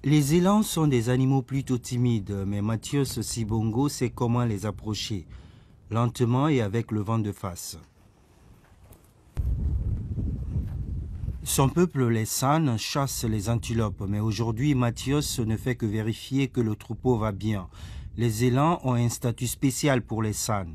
Les élans sont des animaux plutôt timides, mais Mathios Sibongo sait comment les approcher, lentement et avec le vent de face. Son peuple, les San, chasse les antilopes, mais aujourd'hui Mathios ne fait que vérifier que le troupeau va bien. Les élans ont un statut spécial pour les San.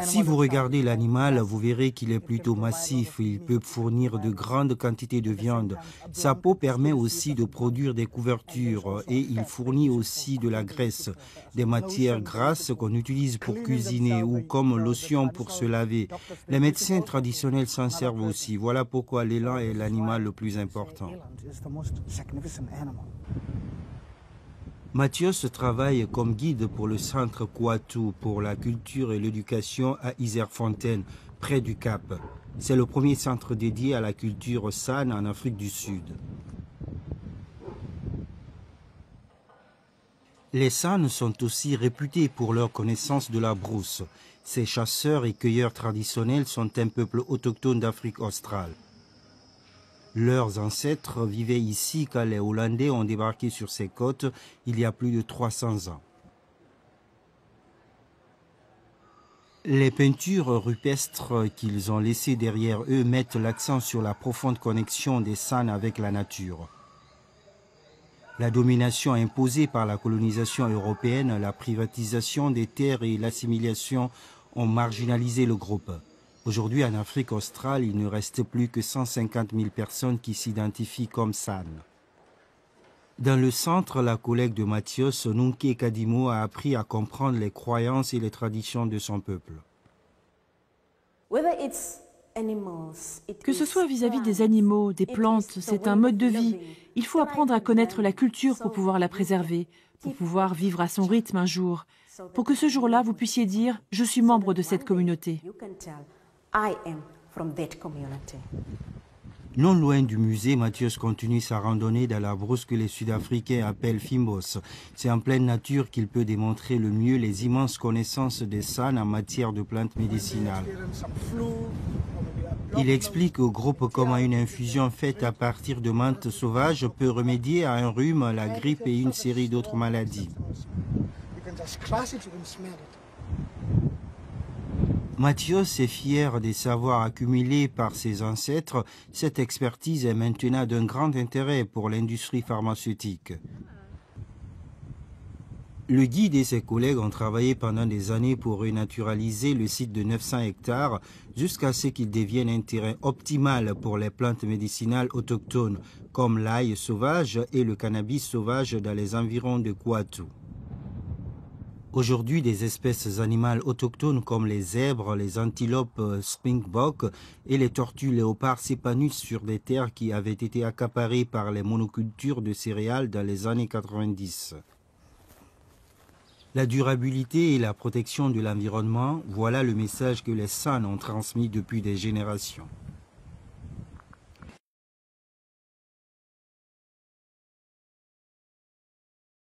Si vous regardez l'animal, vous verrez qu'il est plutôt massif. Il peut fournir de grandes quantités de viande. Sa peau permet aussi de produire des couvertures et il fournit aussi de la graisse, des matières grasses qu'on utilise pour cuisiner ou comme lotion pour se laver. Les médecins traditionnels s'en servent aussi. Voilà pourquoi l'élan est l'animal le plus important. Mathios travaille comme guide pour le centre Kouatou pour la culture et l'éducation à Izerfontaine, près du Cap. C'est le premier centre dédié à la culture San en Afrique du Sud. Les San sont aussi réputés pour leur connaissance de la brousse. Ces chasseurs et cueilleurs traditionnels sont un peuple autochtone d'Afrique australe. Leurs ancêtres vivaient ici quand les Hollandais ont débarqué sur ces côtes il y a plus de 300 ans. Les peintures rupestres qu'ils ont laissées derrière eux mettent l'accent sur la profonde connexion des San avec la nature. La domination imposée par la colonisation européenne, la privatisation des terres et l'assimilation ont marginalisé le groupe. Aujourd'hui, en Afrique australe, il ne reste plus que 150 000 personnes qui s'identifient comme San. Dans le centre, la collègue de Mathios, Nunke Kadimo, a appris à comprendre les croyances et les traditions de son peuple. Que ce soit vis-à-vis des animaux, des plantes, c'est un mode de vie. Il faut apprendre à connaître la culture pour pouvoir la préserver, pour pouvoir vivre à son rythme un jour, pour que ce jour-là, vous puissiez dire « Je suis membre de cette communauté ». Non loin du musée, Mathios continue sa randonnée dans la brousse que les Sud-Africains appellent Fimbos. C'est en pleine nature qu'il peut démontrer le mieux les immenses connaissances des San en matière de plantes médicinales. Il explique au groupe comment une infusion faite à partir de menthe sauvage peut remédier à un rhume, la grippe et une série d'autres maladies. Mathios est fier des savoirs accumulés par ses ancêtres. Cette expertise est maintenant d'un grand intérêt pour l'industrie pharmaceutique. Le guide et ses collègues ont travaillé pendant des années pour renaturaliser le site de 900 hectares jusqu'à ce qu'il devienne un terrain optimal pour les plantes médicinales autochtones comme l'ail sauvage et le cannabis sauvage dans les environs de Kouatou. Aujourd'hui, des espèces animales autochtones comme les zèbres, les antilopes springbok et les tortues léopards s'épanouissent sur des terres qui avaient été accaparées par les monocultures de céréales dans les années 90. La durabilité et la protection de l'environnement, voilà le message que les San ont transmis depuis des générations.